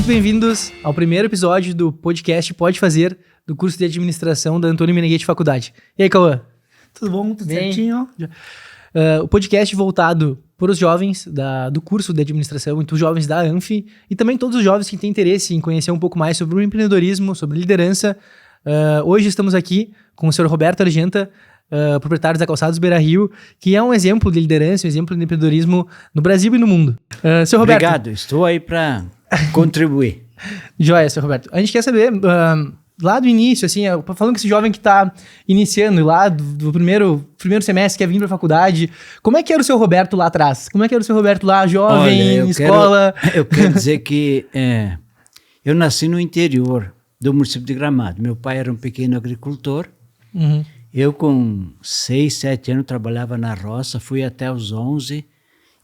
bem-vindos ao primeiro episódio do podcast Pode Fazer, do curso de administração da Antônio Meneghetti Faculdade. E aí, Cauã? Tudo bom? Tudo certinho? O podcast voltado para os jovens do curso de administração, então os jovens da ANF e também todos os jovens que têm interesse em conhecer um pouco mais sobre o empreendedorismo, sobre liderança. Hoje estamos aqui com o senhor Roberto Argenta, proprietário da Calçados Beira Rio, que é um exemplo de liderança, um exemplo de empreendedorismo no Brasil e no mundo. Senhor Roberto. Obrigado, estou aí para contribuir. Joia, senhor Roberto. A gente quer saber, lá do início, assim, falando com esse jovem que está iniciando, lá do primeiro semestre, quer vir para a faculdade, como é que era o senhor Roberto lá atrás? Como é que era o senhor Roberto lá, jovem, escola? Eu quero dizer que eu nasci no interior do município de Gramado. Meu pai era um pequeno agricultor. Uhum. Eu, com 6, 7 anos, trabalhava na roça, fui até os 11,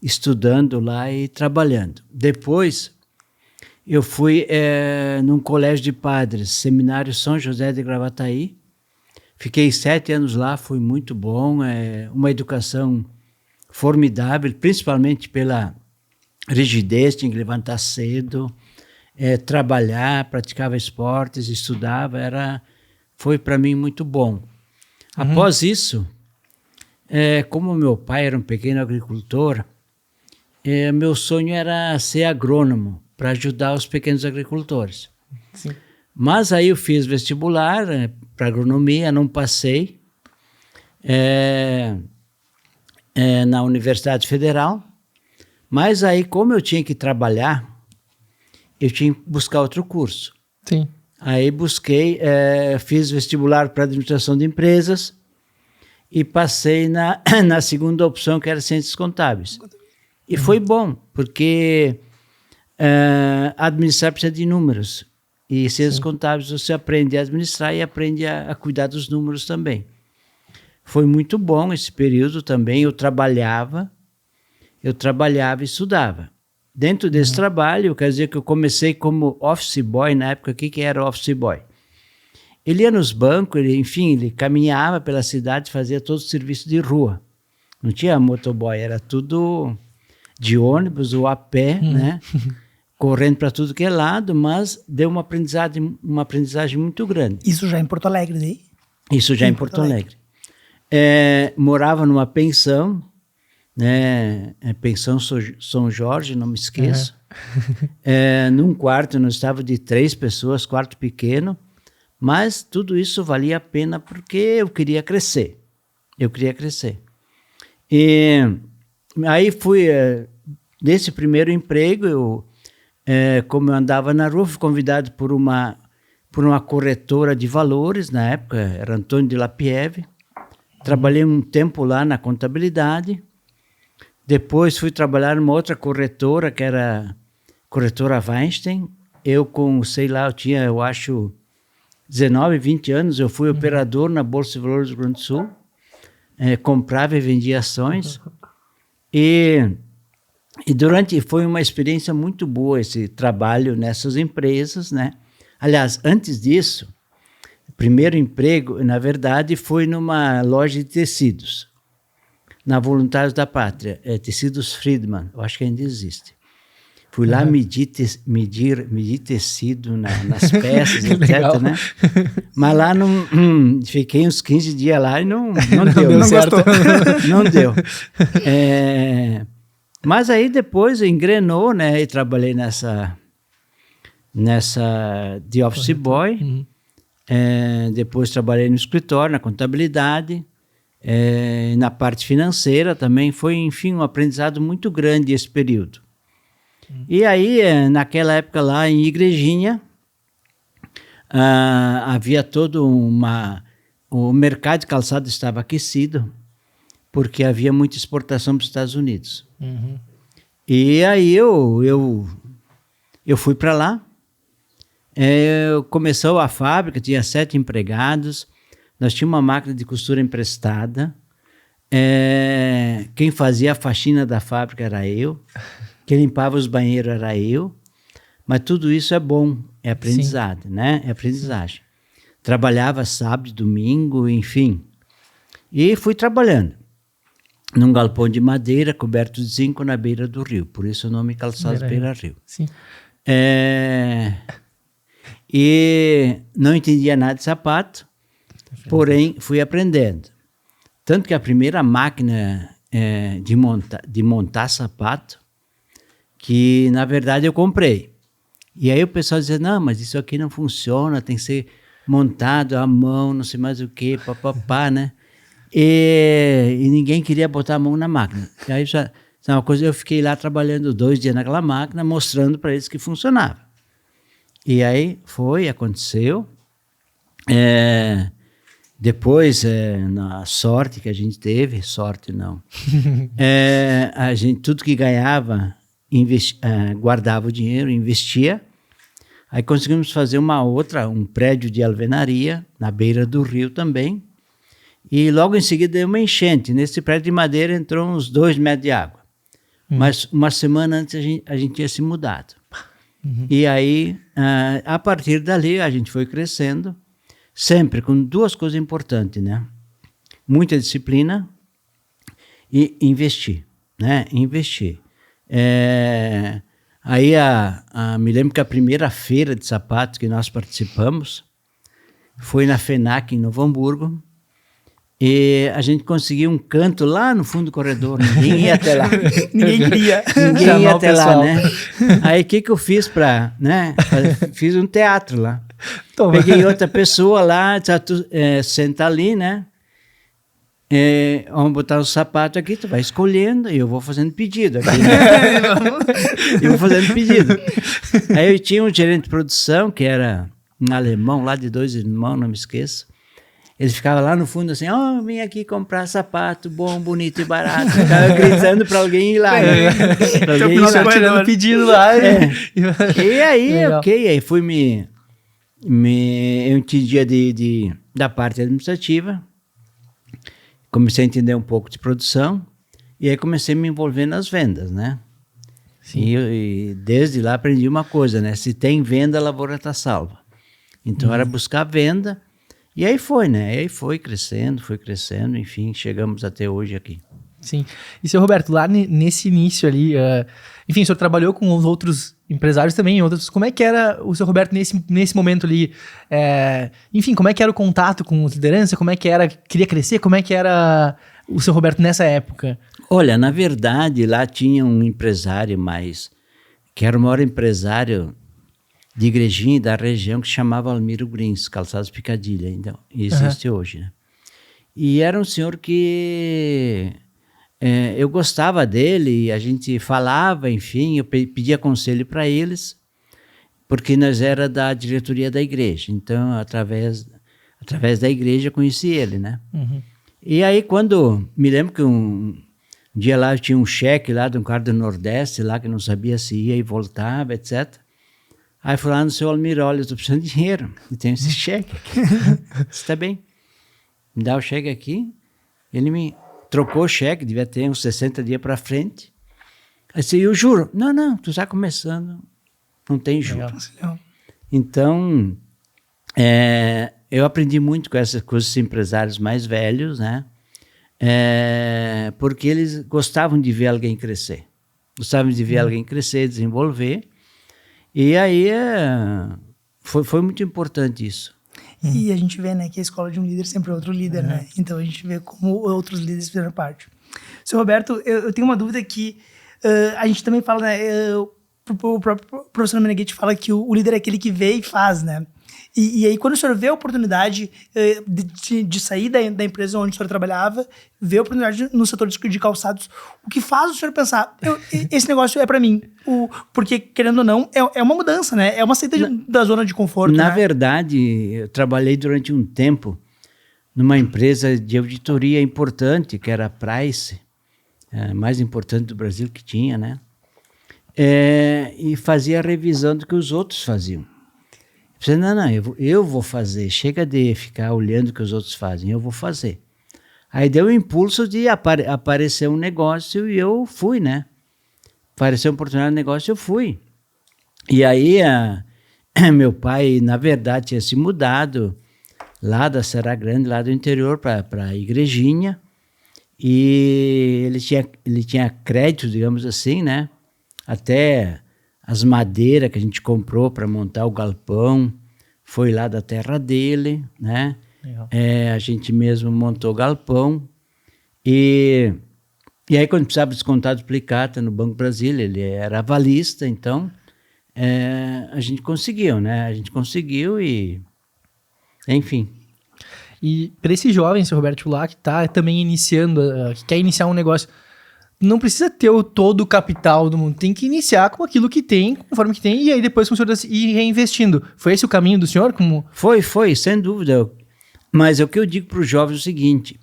estudando lá e trabalhando. Depois, eu fui num colégio de padres, Seminário São José de Gravataí. Fiquei 7 anos lá, foi muito bom, uma educação formidável, principalmente pela rigidez, tinha que levantar cedo, trabalhar, praticava esportes, estudava, foi para mim muito bom. Após isso, como meu pai era um pequeno agricultor, meu sonho era ser agrônomo para ajudar os pequenos agricultores. Sim. Mas aí eu fiz vestibular para agronomia, não passei na Universidade Federal, mas aí como eu tinha que trabalhar, eu tinha que buscar outro curso. Sim. Aí fiz vestibular para administração de empresas e passei na segunda opção, que era ciências contábeis. E foi bom, porque administrar precisa de números. E ciências contábeis você aprende a administrar e aprende a cuidar dos números também. Foi muito bom esse período também. Eu trabalhava e estudava. Dentro desse trabalho, eu quero dizer que eu comecei como office boy na época. O que era office boy? Ele ia nos bancos, ele caminhava pela cidade, fazia todo o serviço de rua. Não tinha motoboy, era tudo de ônibus ou a pé, né? Correndo para tudo que é lado, mas deu uma aprendizagem muito grande. Isso já em Porto Alegre, daí? Isso já em Porto Alegre. Morava numa pensão, né? Pensão São Jorge, não me esqueço. Num quarto, nós estávamos de 3 pessoas, quarto pequeno, mas tudo isso valia a pena porque eu queria crescer. E aí fui, nesse primeiro emprego, como eu andava na rua, fui convidado por uma corretora de valores, na época era Antônio de Lapierre. Trabalhei um tempo lá na contabilidade. Depois fui trabalhar numa outra corretora, que era corretora Weinstein. Eu tinha, eu acho, 19, 20 anos, eu fui operador na Bolsa de Valores do Rio Grande do Sul. Comprava e vendia ações. E foi uma experiência muito boa esse trabalho nessas empresas, né? Aliás, antes disso, o primeiro emprego, na verdade, foi numa loja de tecidos, na Voluntários da Pátria, Tecidos Friedman, eu acho que ainda existe. Fui lá medir tecido nas peças, etc, né? Mas lá fiquei uns 15 dias lá e não deu. Não certo. Não deu. Mas aí depois engrenou, né? E trabalhei nessa de office boy. Depois trabalhei no escritório, na contabilidade, na parte financeira também. Foi, enfim, um aprendizado muito grande esse período. E aí, naquela época lá em Igrejinha, havia todo o mercado de calçado estava aquecido, porque havia muita exportação para os Estados Unidos. E aí eu fui para lá, começou a fábrica, tinha 7 empregados, nós tínhamos uma máquina de costura emprestada, quem fazia a faxina da fábrica era eu, quem limpava os banheiros era eu, mas tudo isso é bom, é aprendizado, né? É aprendizagem. Trabalhava sábado, domingo, enfim, e fui trabalhando num galpão de madeira coberto de zinco na beira do rio, por isso o nome Calçados Beira Rio. Sim. E não entendia nada de sapato, porém fui aprendendo. Tanto que a primeira máquina de montar sapato, que na verdade eu comprei. E aí o pessoal dizia, não, mas isso aqui não funciona, tem que ser montado à mão, não sei mais o que, papapá, né? E ninguém queria botar a mão na máquina. E aí já uma coisa, eu fiquei lá trabalhando 2 dias naquela máquina, mostrando para eles que funcionava. E aí aconteceu. Depois, na sorte que a gente teve, sorte não, a gente, tudo que ganhava, guardava o dinheiro, investia. Aí conseguimos fazer um prédio de alvenaria, na beira do rio também. E logo em seguida deu uma enchente. Nesse prédio de madeira entrou uns 2 metros de água. Mas uma semana antes a gente tinha se mudado. E aí, a partir dali, a gente foi crescendo, sempre com 2 coisas importantes, né? Muita disciplina e investir, né? Investir. Aí, me lembro que a primeira feira de sapatos que nós participamos foi na FENAC, em Novo Hamburgo, e a gente conseguiu um canto lá no fundo do corredor, ninguém ia até lá. Ninguém queria. Ninguém ia até lá, né? Aí o que eu fiz né? Fiz um teatro lá. Toma. Peguei outra pessoa lá, senta ali, né? Vamos botar o sapato aqui, tu vai escolhendo e eu vou fazendo pedido aqui. Né? Eu vou fazendo pedido. Aí eu tinha um gerente de produção, que era um alemão lá de 2 irmãos, não me esqueço. Ele ficava lá no fundo assim, vim aqui comprar sapato bom, bonito e barato. Ficava gritando para alguém ir lá. Né? Pra alguém ir só tirando pedido lá. E aí, aí fui eu entendia da parte administrativa, comecei a entender um pouco de produção, e aí comecei a me envolver nas vendas, né? E desde lá aprendi uma coisa, né? Se tem venda, a lavoura está salva. Então era buscar venda. E aí foi, né? Aí foi crescendo, enfim, chegamos até hoje aqui. Sim. E, seu Roberto, lá nesse início ali, enfim, o senhor trabalhou com os outros empresários também, como é que era o seu Roberto nesse momento ali? Enfim, como é que era o contato com os lideranças? Como é que era, queria crescer? Como é que era o seu Roberto nessa época? Olha, na verdade, lá tinha um empresário que era o maior empresário de Igrejinha da região, que se chamava Almiro Grins, Calçados Picadilha, então, existe hoje, né? E era um senhor que eu gostava dele, a gente falava, enfim, eu pedia conselho para eles, porque nós era da diretoria da igreja, então através da igreja conheci ele, né? E aí me lembro que um dia lá eu tinha um cheque lá de um cara do Nordeste, lá que não sabia se ia e voltava, etc. Aí fui lá no seu Almiro, olha, eu estou precisando de dinheiro, eu tenho esse cheque aqui. Está bem, me dá o cheque aqui. Ele me trocou o cheque, devia ter uns 60 dias para frente. Aí disse, eu juro. Não, tu está começando, não tem juro. Então, eu aprendi muito com essas coisas, os empresários mais velhos, né? Porque eles gostavam de ver alguém crescer. Gostavam de ver alguém crescer, desenvolver. E aí foi muito importante isso. E a gente vê, né, que a escola de um líder sempre é outro líder, né? Então a gente vê como outros líderes fizeram parte. Seu Roberto, eu tenho uma dúvida que a gente também fala, né? O próprio professor Meneghetti fala que o líder é aquele que vê e faz, né? E aí, quando o senhor vê a oportunidade de sair da empresa onde o senhor trabalhava, vê a oportunidade no setor de calçados, o que faz o senhor pensar, esse negócio é para mim? Porque, querendo ou não, é uma mudança, né? É uma saída da zona de conforto. Na verdade, eu trabalhei durante um tempo numa empresa de auditoria importante, que era a Price, a mais importante do Brasil que tinha, né? E fazia a revisão do que os outros faziam. Você, não, eu vou fazer. Chega de ficar olhando o que os outros fazem, eu vou fazer. Aí deu o impulso de aparecer um negócio e eu fui, né? Apareceu uma oportunidade de negócio, eu fui. E aí, meu pai, na verdade, tinha se mudado lá da Serra Grande, lá do interior, para a Igrejinha. E ele tinha crédito, digamos assim, né? Até as madeiras que a gente comprou para montar o galpão, foi lá da terra dele, né? A gente mesmo montou o galpão. E aí, quando precisava descontar duplicata no Banco Brasil, ele era avalista, então a gente conseguiu, né? A gente conseguiu e... Enfim. E para esse jovem, seu Roberto lá, que está também iniciando, que quer iniciar um negócio, não precisa ter todo o capital do mundo, tem que iniciar com aquilo que tem, conforme que tem, e aí depois com o senhor ir reinvestindo. Foi esse o caminho do senhor? Foi, sem dúvida. Mas o que eu digo para os jovens é o seguinte,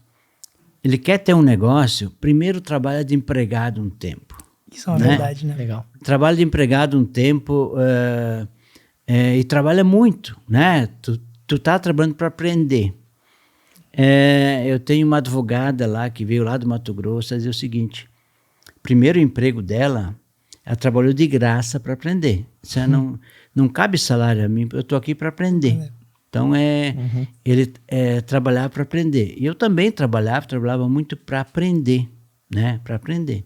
ele quer ter um negócio, primeiro trabalha de empregado um tempo. Isso é uma verdade, né? Legal. Trabalha de empregado um tempo e trabalha muito, né? Tu tá trabalhando para aprender. Eu tenho uma advogada lá que veio lá do Mato Grosso a dizer o seguinte, primeiro emprego dela, ela trabalhou de graça para aprender. Isso não cabe salário a mim, eu estou aqui para aprender. Então, ele trabalhava para aprender. E eu também trabalhava muito para aprender, né? Para aprender.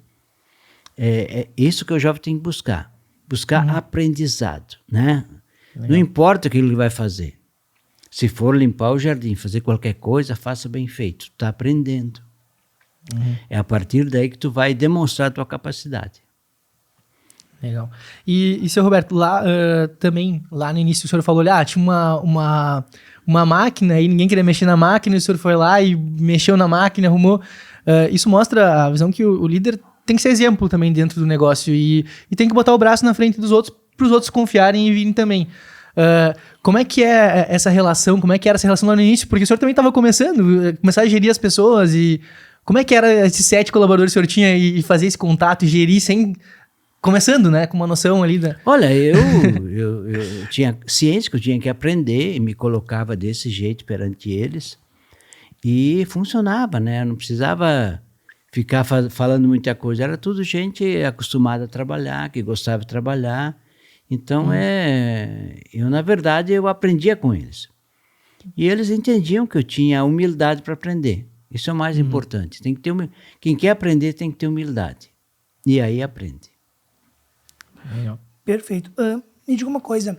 É isso que o jovem tem que buscar. Buscar aprendizado, né? Legal. Não importa o que ele vai fazer. Se for limpar o jardim, fazer qualquer coisa, faça bem feito. Tu está aprendendo. É a partir daí que tu vai demonstrar a tua capacidade. Legal. E seu Roberto, lá também, lá no início o senhor falou, tinha uma máquina e ninguém queria mexer na máquina, e o senhor foi lá e mexeu na máquina, arrumou. Isso mostra a visão que o líder tem que ser exemplo também dentro do negócio e tem que botar o braço na frente dos outros para os outros confiarem e virem também. Como é que é essa relação? Como é que era essa relação lá no início? Porque o senhor também estava começar a gerir as pessoas e como é que era esses 7 colaboradores que o senhor tinha e fazer esse contato e gerir começando, né? Com uma noção ali da... Olha, eu tinha ciência que eu tinha que aprender e me colocava desse jeito perante eles e funcionava, né? Eu não precisava ficar falando muita coisa. Era tudo gente acostumada a trabalhar, que gostava de trabalhar. Então, na verdade, eu aprendia com eles. E eles entendiam que eu tinha humildade para aprender. Isso é o mais importante. Tem que ter quem quer aprender tem que ter humildade. E aí aprende. Perfeito. Me diga uma coisa.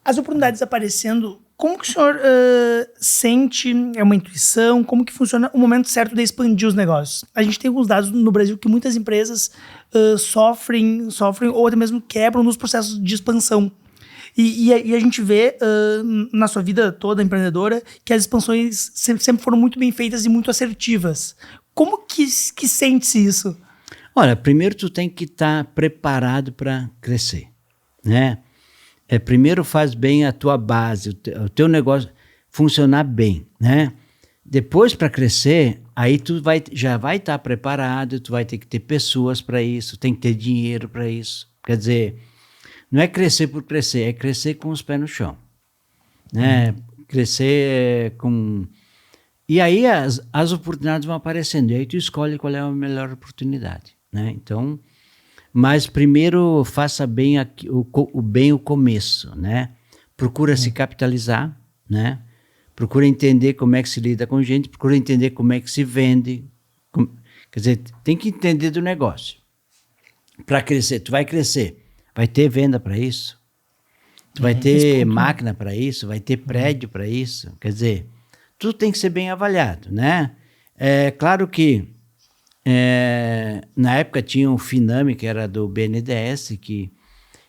As oportunidades aparecendo, como que o senhor sente, é uma intuição, como que funciona o momento certo de expandir os negócios? A gente tem alguns dados no Brasil que muitas empresas sofrem ou até mesmo quebram nos processos de expansão. E a gente vê na sua vida toda empreendedora que as expansões sempre foram muito bem feitas e muito assertivas. Como que sente-se isso? Olha, primeiro tu tem que estar preparado para crescer, né? Primeiro faz bem a tua base, o teu negócio funcionar bem, né? Depois, para crescer, aí tu já vai estar preparado, tu vai ter que ter pessoas para isso, tem que ter dinheiro para isso. Quer dizer, não é crescer por crescer, é crescer com os pés no chão, né? Crescer com... E aí as oportunidades vão aparecendo, e aí tu escolhe qual é a melhor oportunidade, né? Então, mas primeiro faça bem o começo, né? Procura se capitalizar, né? Procura entender como é que se lida com gente, procura entender como é que se vende. Quer dizer, tem que entender do negócio. Para crescer, tu vai crescer, vai ter venda para isso, tu vai ter máquina para isso, vai ter prédio para isso. Quer dizer, tudo tem que ser bem avaliado, né? É claro que na época tinha um Finame, que era do BNDES, que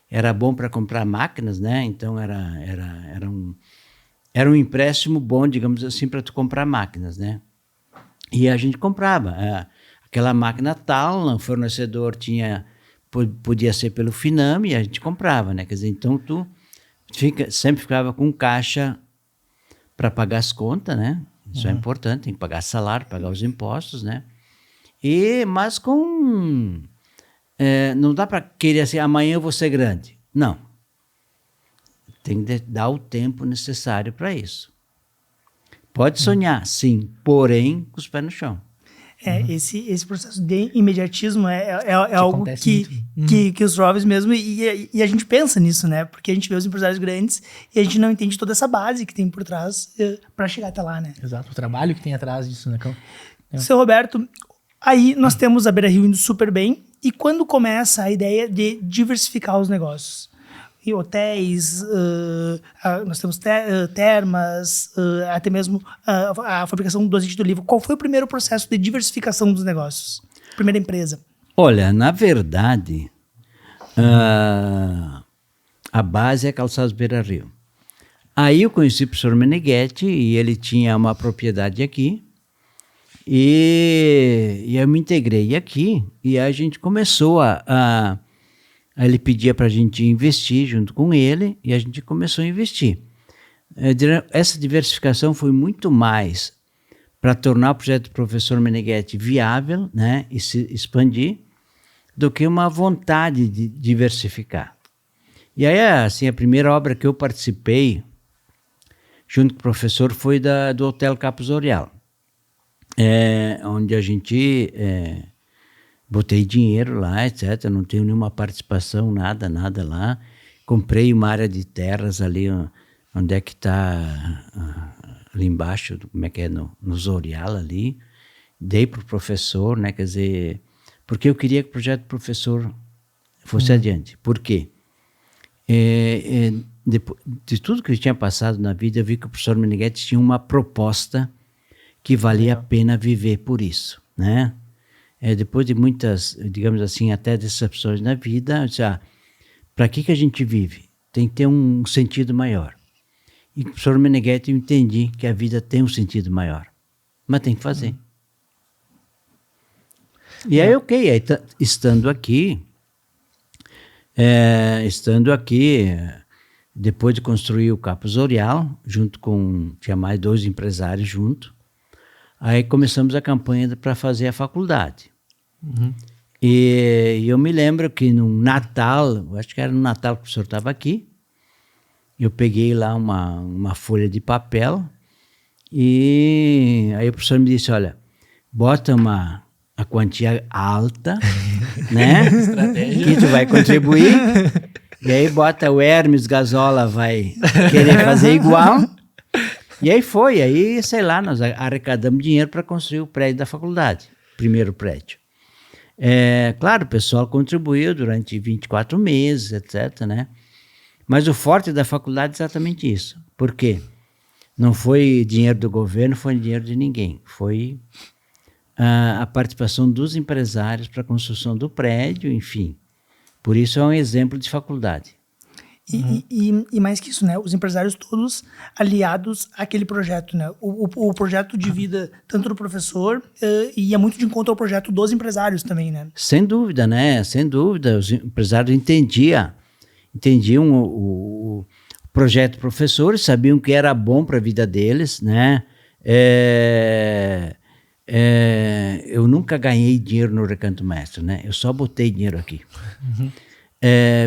era bom para comprar máquinas, né? Então era um empréstimo bom, digamos assim, para tu comprar máquinas, né? E a gente comprava aquela máquina tal, o fornecedor podia ser pelo Finame e a gente comprava, né? Quer dizer, então tu sempre ficava com caixa para pagar as contas, né? Isso é importante, tem que pagar salário, pagar os impostos, né? Mas não dá para querer assim, amanhã eu vou ser grande. Não. Tem que dar o tempo necessário para isso. Pode sonhar, sim, porém com os pés no chão. Esse processo de imediatismo é algo que os jovens mesmo, e a gente pensa nisso, né? Porque a gente vê os empresários grandes e a gente não entende toda essa base que tem por trás para chegar até lá, né? Exato, o trabalho que tem atrás disso, né? Seu Roberto, aí nós temos a Beira Rio indo super bem, E quando começa a ideia de diversificar os negócios? Em hotéis, nós temos termas, até mesmo a fabricação do azeite de oliva. Qual foi o primeiro processo de diversificação dos negócios? Primeira empresa? Olha, na verdade, a base é Calçados Beira-Rio. Aí eu conheci o professor Meneghetti e ele tinha uma propriedade aqui. E eu me integrei aqui e a gente começou ele pedia para a gente investir junto com ele e a gente começou a investir. Essa diversificação foi muito mais para tornar o projeto do professor Meneghetti viável, né, e se expandir, do que uma vontade de diversificar. E aí, assim, a primeira obra que eu participei junto com o professor foi do Hotel Capos Orial. Onde a gente botei dinheiro lá, etc. Não tenho nenhuma participação, nada lá. Comprei uma área de terras ali, onde é que está, ali embaixo, como é que é, no Zorial ali. Dei para o professor, né, quer dizer, porque eu queria que o projeto do professor fosse adiante. Por quê? Depois de tudo que eu tinha passado na vida, eu vi que o professor Meneghetti tinha uma proposta que valia a pena viver por isso, né? Depois de muitas, digamos assim, até decepções na vida, eu disse, para que a gente vive? Tem que ter um sentido maior. E com o professor Meneghetti eu entendi que a vida tem um sentido maior, mas tem que fazer. E aí, aí estando aqui, depois de construir o Capos Orial, tinha mais 2 empresários junto. Aí começamos a campanha para fazer a faculdade. E eu me lembro que no Natal, acho que era no Natal que o professor estava aqui, eu peguei lá uma folha de papel e aí o professor me disse, olha, bota a quantia alta, né? Que tu vai contribuir, e aí bota o Hermes Gazola vai querer fazer igual. E aí sei lá, nós arrecadamos dinheiro para construir o prédio da faculdade, primeiro prédio. Claro, o pessoal contribuiu durante 24 meses, etc., né? Mas o forte da faculdade é exatamente isso. Por quê? Não foi dinheiro do governo, foi dinheiro de ninguém. Foi a participação dos empresários para a construção do prédio, enfim. Por isso é um exemplo de faculdade. E mais que isso, né? Os empresários todos aliados àquele projeto, né? O projeto de vida tanto do professor ia muito de encontro ao projeto dos empresários também, né? Sem dúvida, né? Sem dúvida. Os empresários entendiam o projeto do professor, sabiam que era bom para a vida deles, né? Eu nunca ganhei dinheiro no Recanto Mestre, né? Eu só botei dinheiro aqui.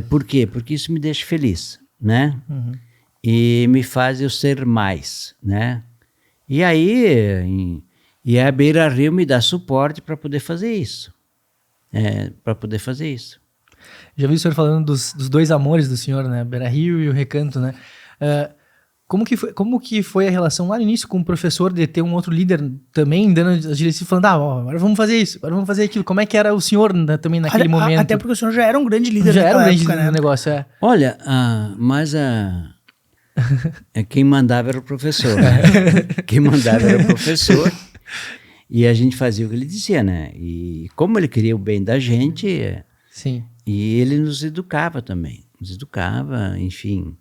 Por quê? Porque isso me deixa feliz, né? E me faz eu ser mais, né? E aí, a Beira-Rio me dá suporte para poder fazer isso. Já vi o senhor falando dos 2 amores do senhor, né? Beira-Rio e o Recanto, né? Como que foi a relação lá no início com o professor de ter um outro líder também dando as diretivas, falando, agora vamos fazer isso, agora vamos fazer aquilo. Como é que era o senhor também naquele momento? Até porque o senhor já era um grande líder já era um grande época, líder, né? No negócio, Olha, mas quem mandava era o professor. Quem mandava era o professor. E a gente fazia o que ele dizia, né? E como ele queria o bem da gente, sim. E ele nos educava também. Enfim.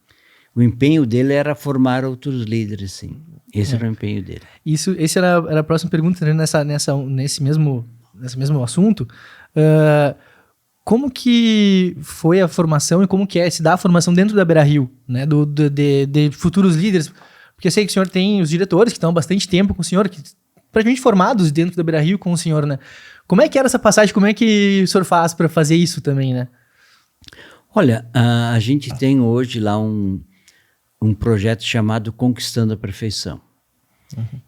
O empenho dele era formar outros líderes, sim. Esse era o empenho dele. Esse era a próxima pergunta, né? Nesse mesmo assunto. Como que foi a formação e como que se dá a formação dentro da Beira-Rio, né? De futuros líderes? Porque eu sei que o senhor tem os diretores que estão há bastante tempo com o senhor, que praticamente formados dentro da Beira-Rio com o senhor, né? Como é que era essa passagem? Como é que o senhor faz para fazer isso também, né? Olha, a gente tem hoje lá um projeto chamado Conquistando a Perfeição.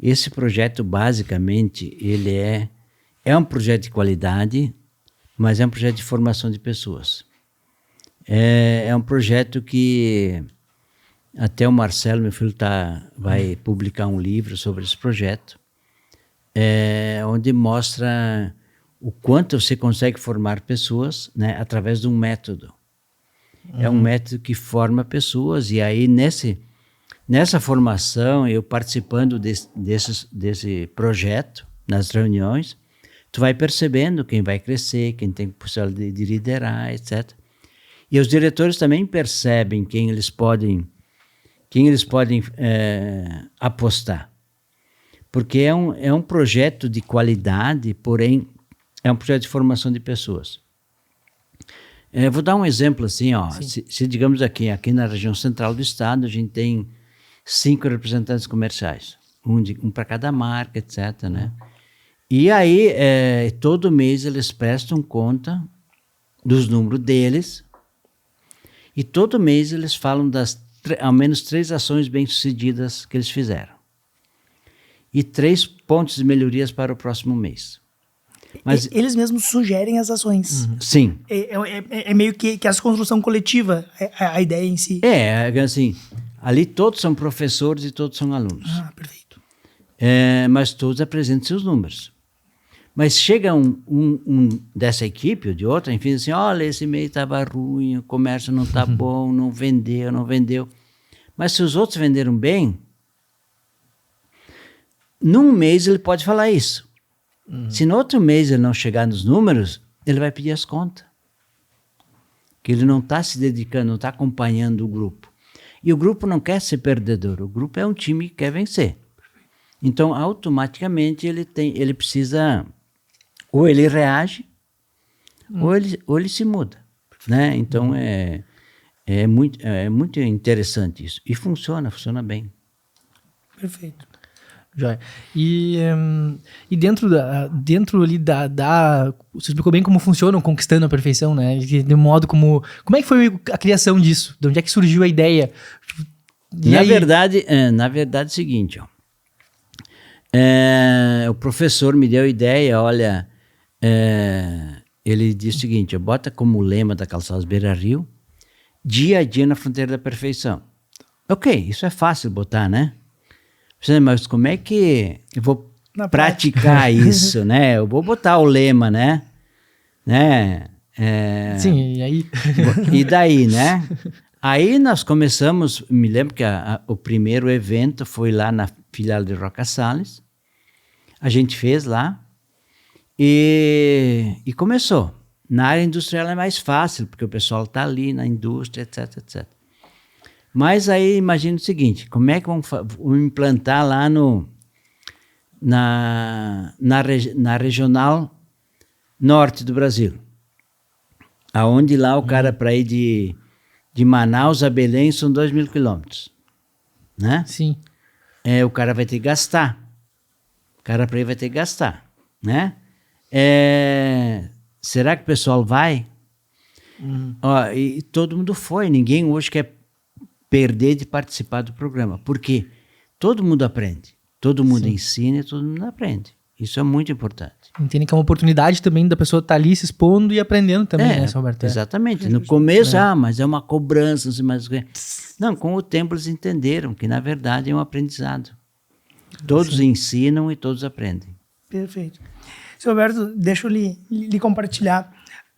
Esse projeto, basicamente, ele é um projeto de qualidade, mas é um projeto de formação de pessoas. É um projeto que até o Marcelo, meu filho, vai publicar um livro sobre esse projeto, onde mostra o quanto você consegue formar pessoas, né, através de um método. É um método que forma pessoas, e aí nessa formação, eu participando desse projeto, nas reuniões, tu vai percebendo quem vai crescer, quem tem possibilidade de liderar, etc. E os diretores também percebem quem eles podem apostar. Porque é um projeto de qualidade, porém é um projeto de formação de pessoas. Vou dar um exemplo assim, ó. Se digamos aqui na região central do estado, a gente tem 5 representantes comerciais, um para cada marca, etc., né? E aí, todo mês eles prestam conta dos números deles, e todo mês eles falam das ao menos 3 ações bem-sucedidas que eles fizeram. E 3 pontos de melhorias para o próximo mês. Mas eles mesmos sugerem as ações. Sim. É meio que essa construção coletiva, a ideia em si. Assim, ali todos são professores e todos são alunos. Ah, perfeito. Mas todos apresentam seus números. Mas chega um dessa equipe ou de outra, enfim, assim, olha, esse mês estava ruim, o comércio não está bom, não vendeu. Mas se os outros venderam bem, num mês ele pode falar isso. Se no outro mês ele não chegar nos números, ele vai pedir as contas. Que ele não está se dedicando, não está acompanhando o grupo. E o grupo não quer ser perdedor, o grupo é um time que quer vencer. Então, automaticamente, ele precisa... Ou ele reage, ou ele se muda. Né? Então, é muito interessante isso. E funciona bem. Perfeito. Joia. E dentro ali você explicou bem como funciona o Conquistando a Perfeição, né? De modo como é que foi a criação disso? De onde é que surgiu a ideia? Na verdade, é o seguinte, ó. O professor me deu a ideia, olha, ele disse o seguinte, bota como lema da Calçados Beira-Rio, dia a dia na fronteira da perfeição. Ok, isso é fácil botar, né? Mas como é que eu vou praticar isso, né? Eu vou botar o lema, né? Sim, e aí? E daí, né? Aí nós começamos, me lembro que o primeiro evento foi lá na filial de Roca Salles. A gente fez lá e começou. Na área industrial é mais fácil, porque o pessoal está ali na indústria, etc, etc. Mas aí imagina o seguinte, como é que vamos implantar lá na regional norte do Brasil? Aonde lá o cara para ir de Manaus a Belém são 2.000 quilômetros, né? Sim. O cara vai ter que gastar. O cara para ir vai ter que gastar, né? Será que o pessoal vai? Ó, e todo mundo foi, ninguém hoje quer perder de participar do programa, porque todo mundo aprende, todo mundo ensina e todo mundo aprende. Isso é muito importante. Entende que é uma oportunidade também da pessoa estar ali se expondo e aprendendo também, né, Roberto? Exatamente. No começo, mas é uma cobrança, não sei mais o que. Não, com o tempo eles entenderam que, na verdade, é um aprendizado. Todos ensinam e todos aprendem. Perfeito. Seu Roberto, deixa eu lhe compartilhar.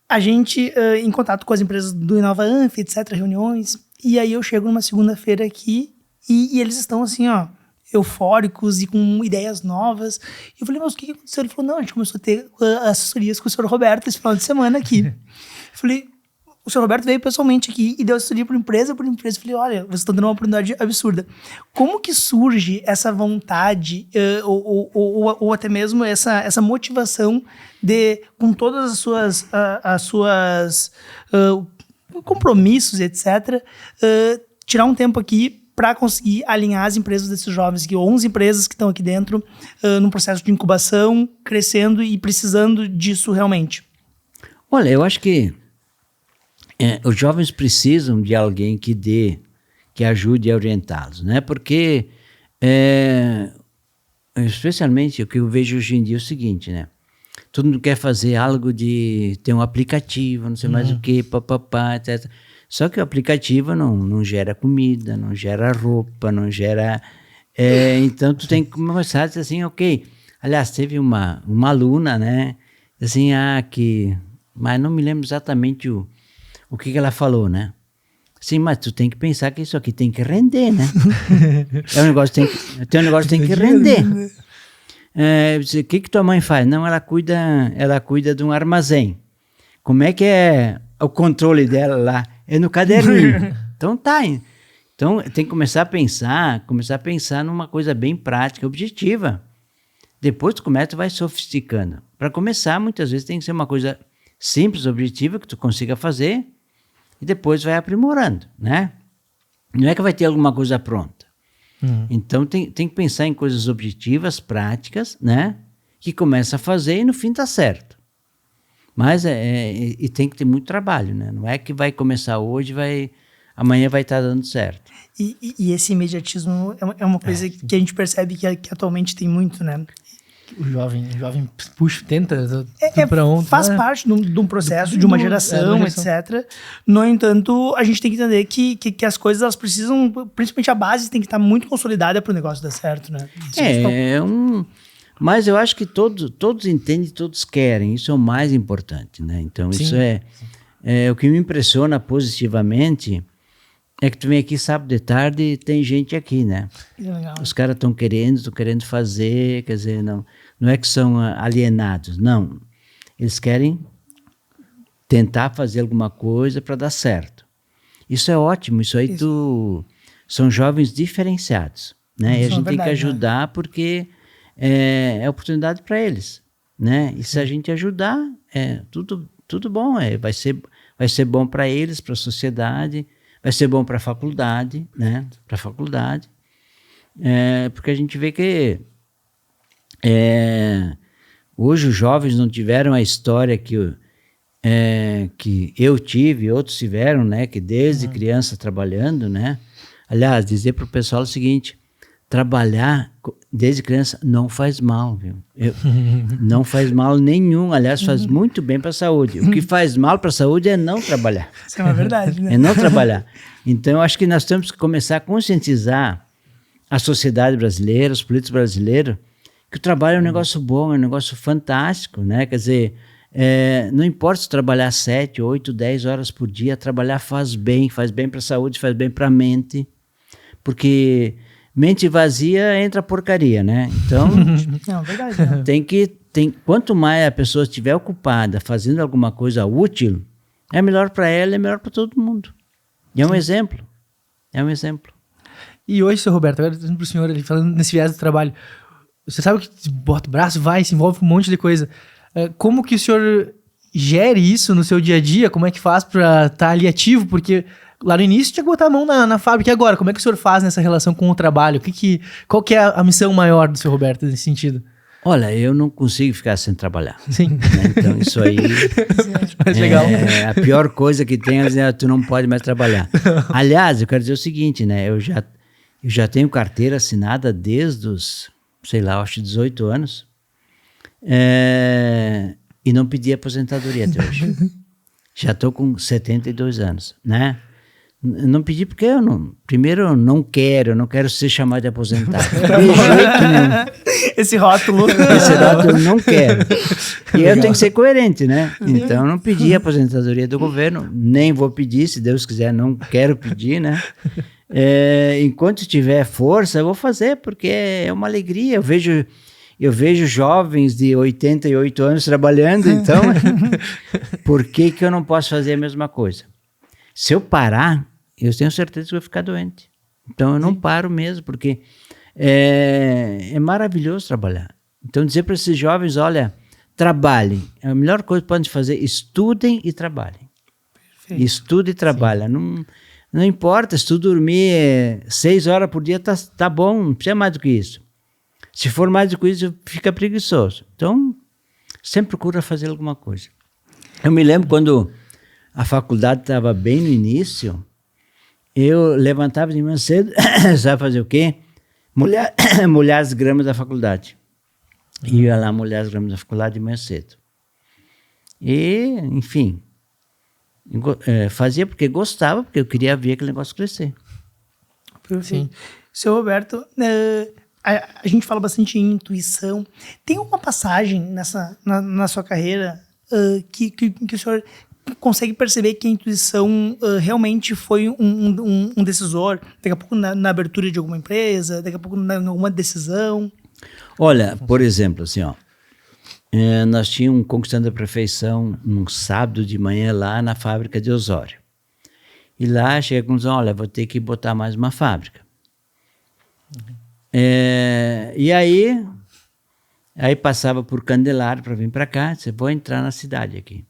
A gente, em contato com as empresas do Inova Anf, etc., reuniões, e aí eu chego numa segunda-feira aqui e eles estão assim, ó, eufóricos e com ideias novas. E eu falei, mas o que aconteceu? Ele falou, não, a gente começou a ter assessorias com o senhor Roberto esse final de semana aqui. Eu falei, o senhor Roberto veio pessoalmente aqui e deu assessoria por empresa. Eu falei, olha, vocês estão dando uma oportunidade absurda. Como que surge essa vontade ou até mesmo essa motivação de, com todas as suas compromissos, etc., tirar um tempo aqui para conseguir alinhar as empresas desses jovens, que 11 empresas que estão aqui dentro, num processo de incubação, crescendo e precisando disso realmente? Olha, eu acho que os jovens precisam de alguém que ajude a orientá-los, né? Porque, especialmente, o que eu vejo hoje em dia é o seguinte, né? Todo mundo quer fazer algo ter um aplicativo, não sei mais o que, papapá, etc. Só que o aplicativo não gera comida, não gera roupa, não gera... então, tu tem que começar a dizer assim, ok. Aliás, teve uma aluna, né, assim, mas não me lembro exatamente o que ela falou, né? Sim, mas tu tem que pensar que isso aqui tem que render, né? É um negócio que tem que render. O que tua mãe faz? Não, ela cuida de um armazém. Como é que é o controle dela lá? É no caderninho. Então tá. Então tem que começar a pensar numa coisa bem prática, objetiva. Depois tu vai sofisticando. Para começar, muitas vezes tem que ser uma coisa simples, objetiva, que tu consiga fazer, e depois vai aprimorando, né? Não é que vai ter alguma coisa pronta. Então tem que pensar em coisas objetivas, práticas, né? Que começa a fazer e no fim tá certo. Mas e tem que ter muito trabalho, né? Não é que vai começar hoje, amanhã vai estar dando certo. E esse imediatismo é uma coisa que a gente percebe que atualmente tem muito, né? O jovem puxa, tenta para ontem. Faz parte de um processo, de uma geração, etc. No entanto, a gente tem que entender que as coisas, elas precisam, principalmente a base, tem que estar muito consolidada para o negócio dar certo, né? Mas eu acho que todos entendem, todos querem. Isso é o mais importante, né? Então, isso é o que me impressiona positivamente. É que tu vem aqui sábado de tarde e tem gente aqui, né? Legal. Os caras estão querendo fazer, quer dizer, não é que são alienados, não. Eles querem tentar fazer alguma coisa para dar certo. Isso é ótimo, isso aí são jovens diferenciados, né? E a gente tem que ajudar, né? Porque é oportunidade para eles, né? E se a gente ajudar, tudo bom, vai ser bom para eles, para a sociedade. Vai ser bom para a faculdade, né? Porque a gente vê que hoje os jovens não tiveram a história que eu tive, outros tiveram, né? Que desde criança trabalhando, né? Aliás, dizer para o pessoal o seguinte: trabalhar desde criança não faz mal, viu? Não faz mal nenhum, aliás, faz muito bem para a saúde. O que faz mal para a saúde é não trabalhar. Isso é uma verdade, né? É não trabalhar. Então, eu acho que nós temos que começar a conscientizar a sociedade brasileira, os políticos brasileiros, que o trabalho é um negócio bom, é um negócio fantástico, né? Quer dizer, não importa se trabalhar 7, 8, 10 horas por dia, trabalhar faz bem para a saúde, faz bem para a mente, porque mente vazia entra porcaria, né? Então, não, verdade, né? Quanto mais a pessoa estiver ocupada fazendo alguma coisa útil, é melhor para ela, é melhor para todo mundo. E é um exemplo. E hoje, seu Roberto, agora para o senhor, ele falando nesse viés do trabalho, você sabe que bota o braço, se envolve com um monte de coisa. Como que o senhor gere isso no seu dia a dia? Como é que faz para estar ali ativo? Porque lá no início tinha que botar a mão na fábrica. E agora, como é que o senhor faz nessa relação com o trabalho? Qual que é a missão maior do seu Roberto nesse sentido? Olha, eu não consigo ficar sem trabalhar. Sim. Né? Então, isso aí legal. A pior coisa que tem é dizer, tu não pode mais trabalhar. Aliás, eu quero dizer o seguinte, né? Eu já tenho carteira assinada desde os, sei lá, acho 18 anos. E não pedi aposentadoria até hoje. Já estou com 72 anos, né? Não pedi porque primeiro eu não quero ser chamado de aposentado. De jeito nenhum. Esse rótulo eu não quero. E eu tenho que ser coerente, né? Então eu não pedi aposentadoria do governo, nem vou pedir, se Deus quiser, não quero pedir, né? Enquanto tiver força, eu vou fazer, porque é uma alegria. Eu vejo jovens de 88 anos trabalhando, então por que eu não posso fazer a mesma coisa? Se eu parar, eu tenho certeza que vou ficar doente. Então eu não paro mesmo, porque é maravilhoso trabalhar. Então dizer para esses jovens, olha, trabalhem. A melhor coisa que podem fazer, estudem e trabalhem. Perfeito. Estude e trabalha. Não importa, se tu dormir 6 horas por dia, tá bom, não precisa mais do que isso. Se for mais do que isso, fica preguiçoso. Então, sempre procura fazer alguma coisa. Eu me lembro quando a faculdade estava bem no início, eu levantava de manhã cedo, sabe fazer o quê? Molhar as gramas da faculdade. Ia lá molhar as gramas da faculdade de manhã cedo. E, enfim, fazia porque gostava, porque eu queria ver aquele negócio crescer. Sim. Seu Roberto, a gente fala bastante em intuição. Tem uma passagem na sua carreira que o senhor consegue perceber que a intuição realmente foi um decisor? Daqui a pouco na abertura de alguma empresa, daqui a pouco em alguma decisão? Olha, por exemplo, assim, ó, nós tínhamos um Conquistando a Perfeição num sábado de manhã lá na fábrica de Osório. E lá chega a conclusão, olha, vou ter que botar mais uma fábrica. E aí passava por Candelária para vir para cá, disse, vou entrar na cidade aqui.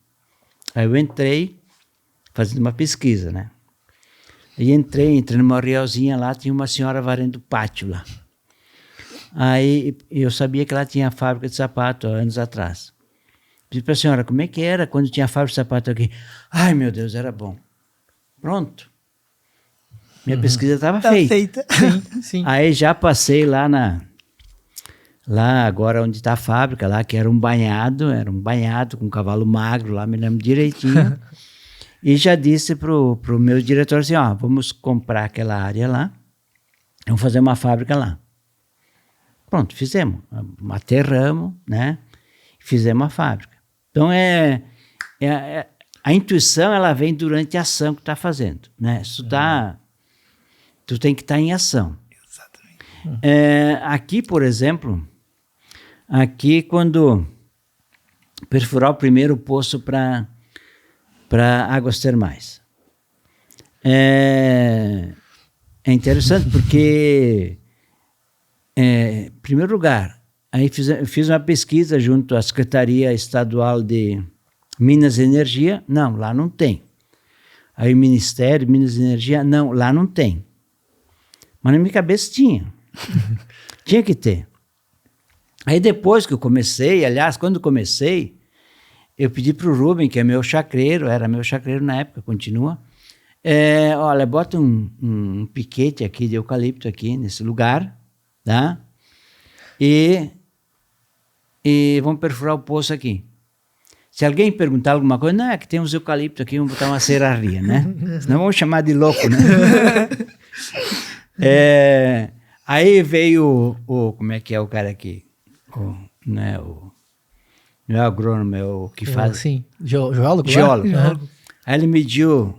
Aí eu entrei fazendo uma pesquisa, né? Aí entrei numa realzinha lá, tinha uma senhora varrendo pátio lá. Aí eu sabia que ela tinha fábrica de sapato há anos atrás. Disse para a senhora, como é que era quando tinha fábrica de sapato aqui? Ai, meu Deus, era bom. Pronto. Minha pesquisa estava feita. Sim. Aí já passei lá agora onde está a fábrica, lá que era um banhado com um cavalo magro lá, me lembro direitinho. E já disse pro meu diretor assim, ó, vamos comprar aquela área lá, vamos fazer uma fábrica lá. Pronto, fizemos. Aterramos, né? Fizemos a fábrica. Então, a intuição, ela vem durante a ação que tu está fazendo, né? Tu tem que estar em ação. Exatamente. Aqui, por exemplo, quando perfurar o primeiro poço para águas termais. É interessante porque, em primeiro lugar, aí fiz uma pesquisa junto à Secretaria Estadual de Minas e Energia. Não, lá não tem. Aí o Ministério de Minas e Energia, não, lá não tem. Mas na minha cabeça tinha. Tinha que ter. Aí depois que eu comecei, aliás, quando comecei, eu pedi para o Rubem, que é meu chacreiro, era meu chacreiro na época, continua, olha, bota um piquete aqui de eucalipto aqui nesse lugar, tá? E vamos perfurar o poço aqui. Se alguém perguntar alguma coisa, não, é que tem uns eucaliptos aqui, vamos botar uma serraria, né? Senão vamos chamar de louco, né? Aí veio como é que é o cara aqui? Não é o agrônomo, é o que faz... Sim, geólogo? Geólogo. Uhum. Aí ele mediu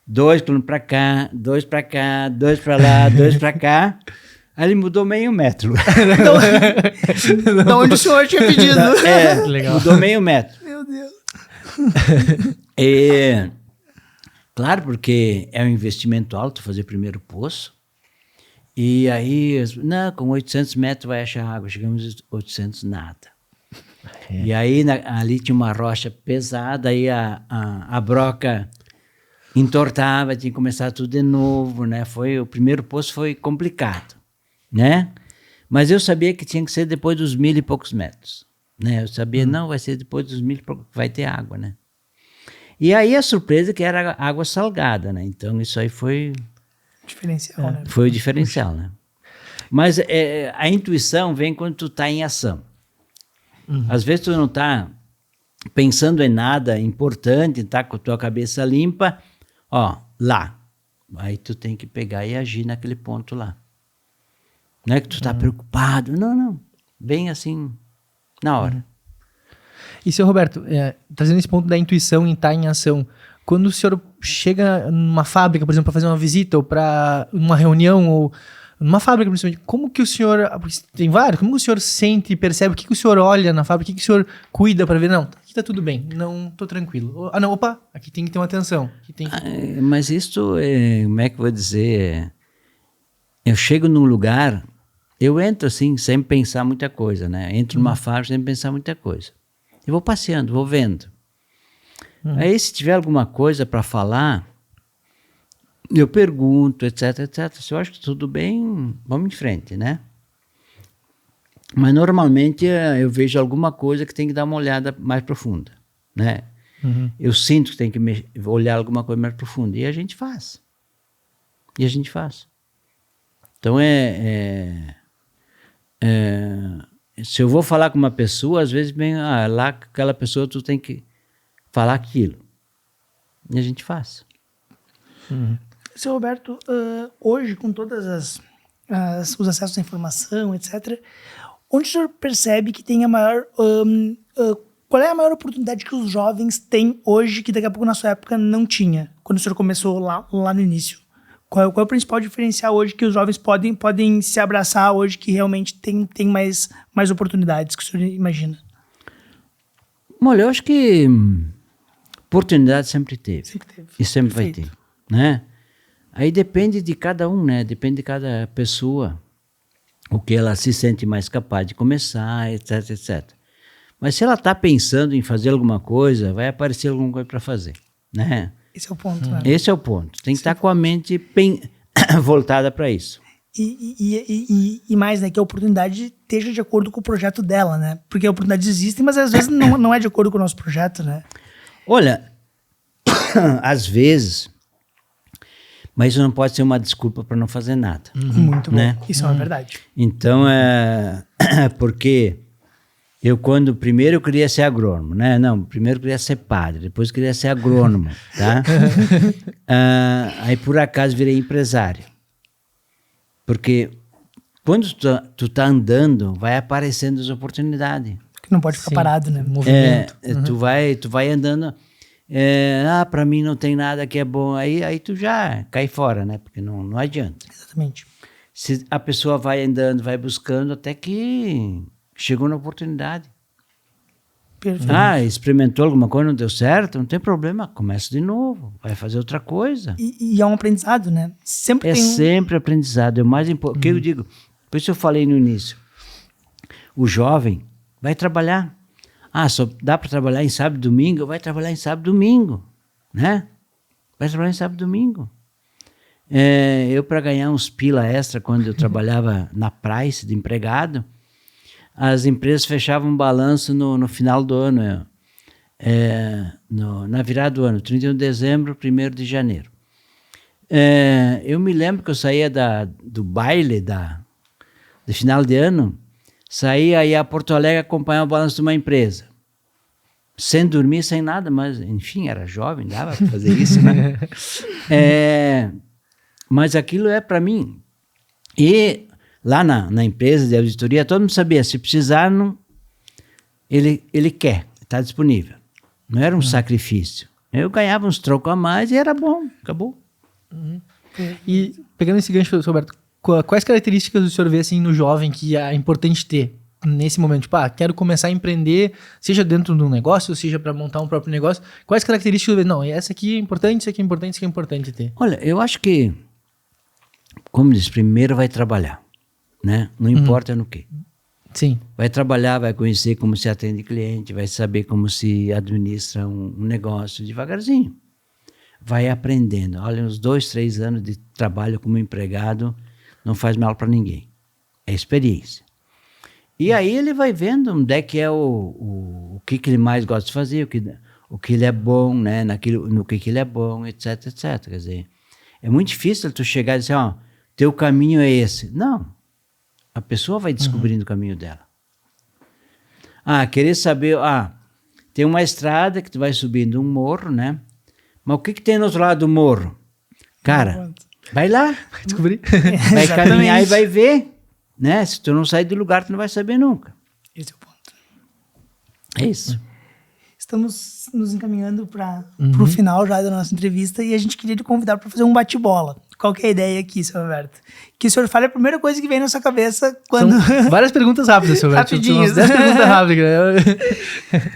2 quilômetros para cá, 2 para cá, 2 para lá, 2 para cá. Aí ele mudou meio metro. Da onde o senhor tinha pedido. Legal. Mudou meio metro. Meu Deus. Claro, porque é um investimento alto fazer o primeiro poço. E aí, não, com 800 metros vai achar água. Chegamos a 800, nada. E aí, ali tinha uma rocha pesada, aí a broca entortava, tinha que começar tudo de novo, né? O primeiro poço foi complicado, né? Mas eu sabia que tinha que ser depois dos 1.000 e poucos metros, né? Eu sabia, não, vai ser depois dos 1.000 e poucos, vai ter água, né? E aí a surpresa é que era água salgada, né? Então isso aí foi... Diferencial, né? Foi o diferencial, né? Mas a intuição vem quando tu tá em ação. Às vezes tu não tá pensando em nada importante, tá com a tua cabeça limpa, lá. Aí tu tem que pegar e agir naquele ponto lá. Não é que tu tá preocupado, não. Vem assim, na hora. E, seu Roberto, trazendo esse ponto da intuição em estar em ação, quando o senhor chega numa fábrica, por exemplo, para fazer uma visita ou para uma reunião ou numa fábrica, principalmente, como que o senhor, tem vários, como que o senhor sente e percebe, o que o senhor olha na fábrica, o que o senhor cuida para ver, não, aqui tá tudo bem, não tô tranquilo. Não, opa, aqui tem que ter uma atenção. Aqui tem que... Mas isso, como é que eu vou dizer, eu chego num lugar, eu entro assim, sem pensar muita coisa, né? Entro numa fábrica sem pensar muita coisa. Eu vou passeando, vou vendo. Aí, se tiver alguma coisa para falar, eu pergunto, etc. Se eu acho que tudo bem, vamos em frente, né? Mas, normalmente, eu vejo alguma coisa que tem que dar uma olhada mais profunda, né? Eu sinto que tem que olhar alguma coisa mais profunda. E a gente faz. Então, se eu vou falar com uma pessoa, às vezes vem, lá com aquela pessoa tu tem que falar aquilo. E a gente faz. Seu Roberto, hoje, com todas os acessos à informação, etc. Onde o senhor percebe que tem a maior... qual é a maior oportunidade que os jovens têm hoje que daqui a pouco na sua época não tinha, quando o senhor começou lá no início? Qual é o principal diferencial hoje que os jovens podem se abraçar hoje, que realmente tem mais oportunidades, que o senhor imagina? Olha, eu acho que oportunidade sempre teve. E sempre vai ter, né? Aí depende de cada um, né? Depende de cada pessoa, o que ela se sente mais capaz de começar, etc, etc. Mas se ela está pensando em fazer alguma coisa, vai aparecer alguma coisa para fazer, né? Esse é o ponto, né? Esse é o ponto. Tem que estar com a mente voltada para isso. E mais, né? Que a oportunidade esteja de acordo com o projeto dela, né? Porque oportunidades existem, mas às vezes não é de acordo com o nosso projeto, né? Olha, às vezes, mas isso não pode ser uma desculpa para não fazer nada. Muito bom. Né? Isso é uma verdade. Então, porque quando primeiro eu queria ser agrônomo, né? Não, primeiro eu queria ser padre, depois eu queria ser agrônomo, tá? Aí por acaso virei empresário. Porque quando tu tá andando, vai aparecendo as oportunidades. Que não pode ficar parado, né? Movimento. Tu vai andando, para mim não tem nada que é bom, aí tu já cai fora, né? Porque não adianta. Exatamente. Se a pessoa vai andando, vai buscando, até que chegou na oportunidade. Perfeito. Experimentou alguma coisa, não deu certo, não tem problema, começa de novo, vai fazer outra coisa. E é um aprendizado, né? Sempre tem sempre aprendizado, é o mais importante. O que eu digo, por isso eu falei no início, o jovem vai trabalhar. Só dá para trabalhar em sábado e domingo? Vai trabalhar em sábado e domingo, né? Vai trabalhar em sábado e domingo. Eu, para ganhar uns pila extra, quando eu trabalhava na Price de empregado, as empresas fechavam um balanço no final do ano, na virada do ano, 31 de dezembro, 1º de janeiro. Eu me lembro que eu saía do baile de final de ano, saía aí a Porto Alegre acompanhar o balanço de uma empresa. Sem dormir, sem nada, mas, enfim, era jovem, dava para fazer isso, né? Mas aquilo é para mim. E lá na empresa de auditoria, todo mundo sabia, se precisar, ele quer, está disponível. Não era um sacrifício. Eu ganhava uns trocos a mais e era bom, acabou. E pegando esse gancho, Roberto, quais características o senhor vê assim, no jovem que é importante ter nesse momento? Tipo, quero começar a empreender, seja dentro de um negócio, seja para montar um próprio negócio. Quais características? Não, essa aqui é importante, isso aqui é importante, isso aqui é importante ter. Olha, eu acho que, como diz, primeiro vai trabalhar, né? Não importa no quê. Sim. Vai trabalhar, vai conhecer como se atende cliente, vai saber como se administra um negócio devagarzinho. Vai aprendendo. Olha, uns 2, 3 anos de trabalho como empregado não faz mal para ninguém. É experiência. E aí ele vai vendo onde é que é o que ele mais gosta de fazer, o que ele é bom, né? No que ele é bom, etc, etc. Quer dizer, é muito difícil tu chegar e dizer, teu caminho é esse. Não. A pessoa vai descobrindo o caminho dela. Querer saber, tem uma estrada que tu vai subindo um morro, né? Mas o que tem no outro lado do morro? Cara, vai lá. Vai descobrir. Vai caminhar e vai ver, né? Se tu não sair do lugar, tu não vai saber nunca. Esse é o ponto. É isso. Estamos nos encaminhando para o final já da nossa entrevista e a gente queria te convidar para fazer um bate-bola. Qual que é a ideia aqui, seu Roberto? Que o senhor fale a primeira coisa que vem na sua cabeça quando... São várias perguntas rápidas, seu Roberto. Rapidinhas. 10 perguntas rápidas. Né?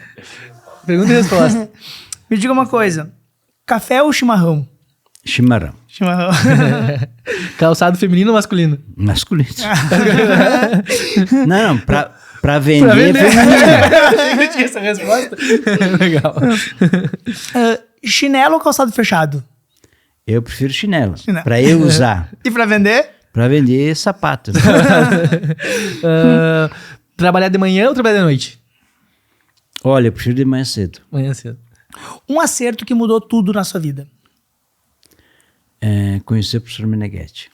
Pergunta e resposta. Me diga uma coisa. Café ou chimarrão? Chimarrão. Chimarrão. Calçado feminino ou masculino? Masculino. Não, pra vender. Achei que eu tinha essa resposta. Legal. Chinelo ou calçado fechado? Eu prefiro chinelo. Para eu usar. E para vender? Para vender sapato. Né? Trabalhar de manhã ou trabalhar de noite? Olha, eu prefiro de manhã cedo. Manhã cedo. Um acerto que mudou tudo na sua vida? Conhecer o professor Meneghetti.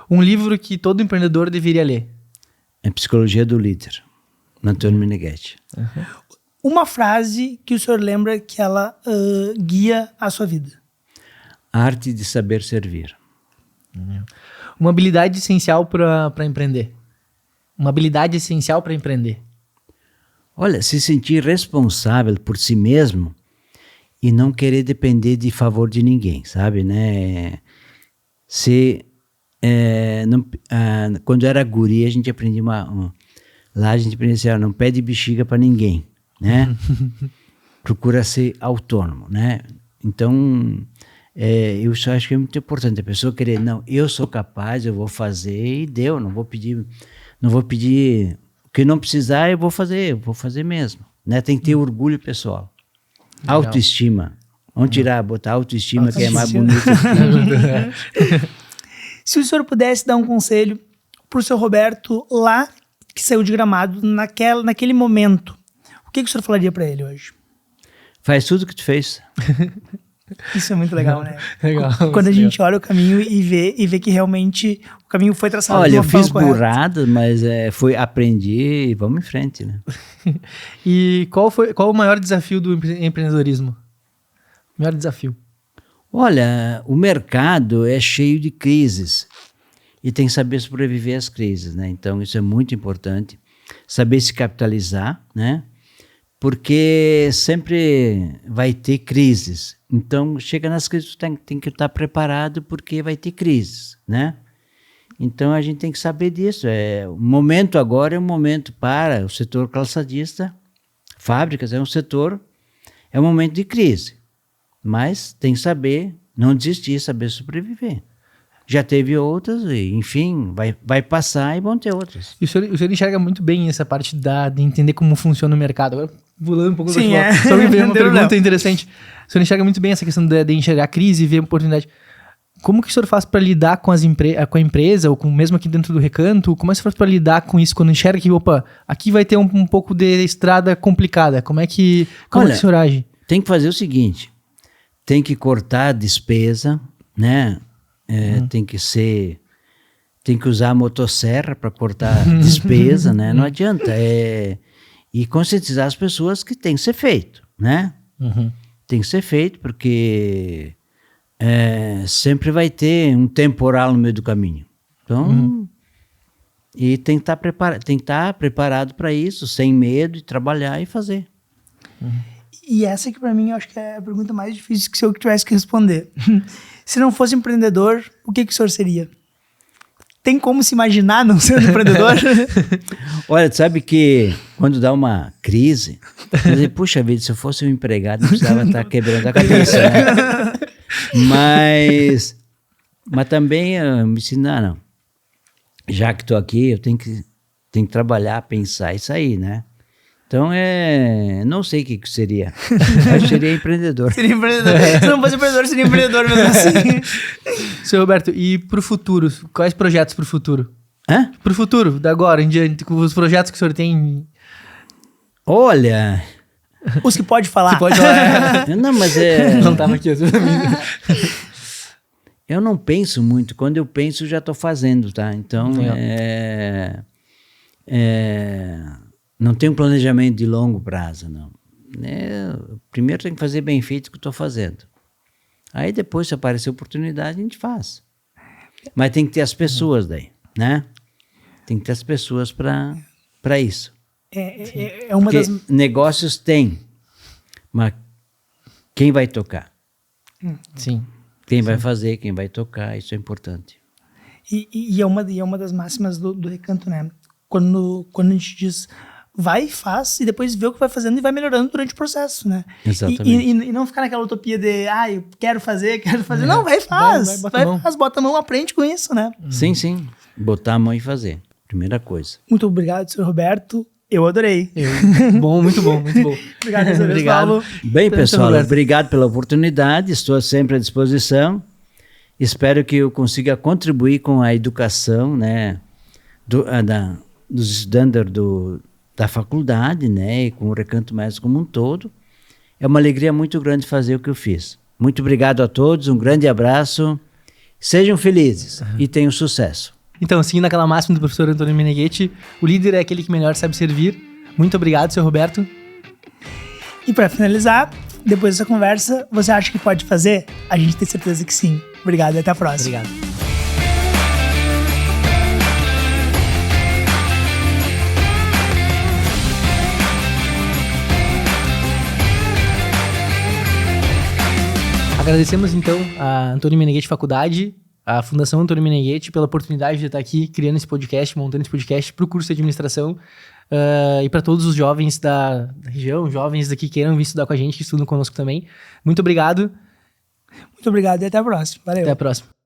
Um livro que todo empreendedor deveria ler? Psicologia do Líder, Antônio Meneghetti. Uma frase que o senhor lembra que ela guia a sua vida? Arte de saber servir. Uma habilidade essencial para empreender. Uma habilidade essencial para empreender. Olha, se sentir responsável por si mesmo e não querer depender de favor de ninguém, sabe, né? Quando era guri, a gente aprendia lá a gente aprendia assim, não pede bexiga para ninguém, né? Procura ser autônomo, né? Então, eu só acho que é muito importante a pessoa querer, não, eu sou capaz, eu vou fazer e deu, não vou pedir o que não precisar, eu vou fazer mesmo, né? Tem que ter orgulho pessoal. Legal. Autoestima. Vamos botar autoestima, que é mais bonito. Se o senhor pudesse dar um conselho pro seu Roberto lá, que saiu de Gramado, naquele momento, o que o senhor falaria para ele hoje? Faz tudo o que tu fez. Isso é muito legal, né? Legal. Quando a gente olha o caminho e vê que realmente o caminho foi traçado. Olha, eu fiz burrada, mas aprendi e vamos em frente, né? E qual o maior desafio do empreendedorismo? O maior desafio? Olha, o mercado é cheio de crises e tem que saber sobreviver às crises, né? Então isso é muito importante. Saber se capitalizar, né? Porque sempre vai ter crises. Então, chega nas crises, tem que estar preparado porque vai ter crises, né? Então, a gente tem que saber disso. O momento agora é um momento para o setor calçadista, fábricas, é um momento de crise. Mas tem que saber, não desistir, saber sobreviver. Já teve outras, e, enfim, vai passar e vão ter outras. E o senhor enxerga muito bem essa parte de entender como funciona o mercado. Agora, pulando um pouco Sim, só me veio uma pergunta interessante. O senhor enxerga muito bem essa questão de enxergar a crise e ver a oportunidade. Como que o senhor faz para lidar com a empresa, ou mesmo aqui dentro do Recanto, como é que o senhor faz para lidar com isso, quando enxerga que, aqui vai ter um pouco de estrada complicada? Como é que o senhor age? Tem que fazer o seguinte, tem que cortar a despesa, né? Tem que usar a motosserra para cortar a despesa, né? Não adianta. E conscientizar as pessoas que tem que ser feito, né? Tem que ser feito porque sempre vai ter um temporal no meio do caminho. Então, e tem que estar preparado para isso, sem medo, de trabalhar e fazer. E essa que para mim eu acho que é a pergunta mais difícil que se eu tivesse que responder. Se não fosse empreendedor, o que o senhor seria? Tem como se imaginar não sendo empreendedor? Olha, tu sabe que quando dá uma crise, puxa vida, se eu fosse um empregado, não precisava estar quebrando a cabeça, né? Mas também me ensinar, não. Já que estou aqui, eu tenho que trabalhar, pensar e sair, né? Então, não sei o que seria. Mas seria empreendedor. Seria empreendedor. Se não fosse empreendedor, seria empreendedor mesmo assim. Seu Roberto, e pro futuro? Quais projetos pro futuro? Hã? Pro futuro, da agora em diante, com os projetos que o senhor tem? Olha... Os que pode falar. Você pode falar. Não, mas Não estava aqui. Eu não penso muito. Quando eu penso, já estou fazendo, tá? Então, não tem um planejamento de longo prazo, não. Primeiro tem que fazer bem feito o que estou fazendo. Aí depois, se aparecer oportunidade, a gente faz. Mas tem que ter as pessoas daí, né? Tem que ter as pessoas para isso. Uma das... negócios tem, mas quem vai tocar? Sim. Quem vai fazer, quem vai tocar, isso é importante. E é uma das máximas do Recanto, né? Quando a gente diz... vai, faz, e depois vê o que vai fazendo e vai melhorando durante o processo, né? Exatamente. E não ficar naquela utopia de, eu quero fazer. Não, vai, faz. Bota a mão, aprende com isso, né? Sim. Botar a mão e fazer. Primeira coisa. Muito obrigado, senhor Roberto. Eu adorei. Muito bom. Obrigado, senhor Obrigado. Bem, pessoal, obrigado pela oportunidade. Estou sempre à disposição. Espero que eu consiga contribuir com a educação, né? Dos estudantes da faculdade, né, e com o Recanto Mestre como um todo. É uma alegria muito grande fazer o que eu fiz. Muito obrigado a todos, um grande abraço, sejam felizes e tenham sucesso. Então, seguindo aquela máxima do professor Antônio Meneghetti, o líder é aquele que melhor sabe servir. Muito obrigado, seu Roberto. E para finalizar, depois dessa conversa, você acha que pode fazer? A gente tem certeza que sim. Obrigado e até a próxima. Obrigado. Agradecemos, então, a Antônio Meneghetti Faculdade, a Fundação Antônio Meneghetti, pela oportunidade de estar aqui criando esse podcast, montando esse podcast para o curso de administração e para todos os jovens da região, jovens daqui que queiram vir estudar com a gente, que estudam conosco também. Muito obrigado. Muito obrigado e até a próxima. Valeu. Até a próxima.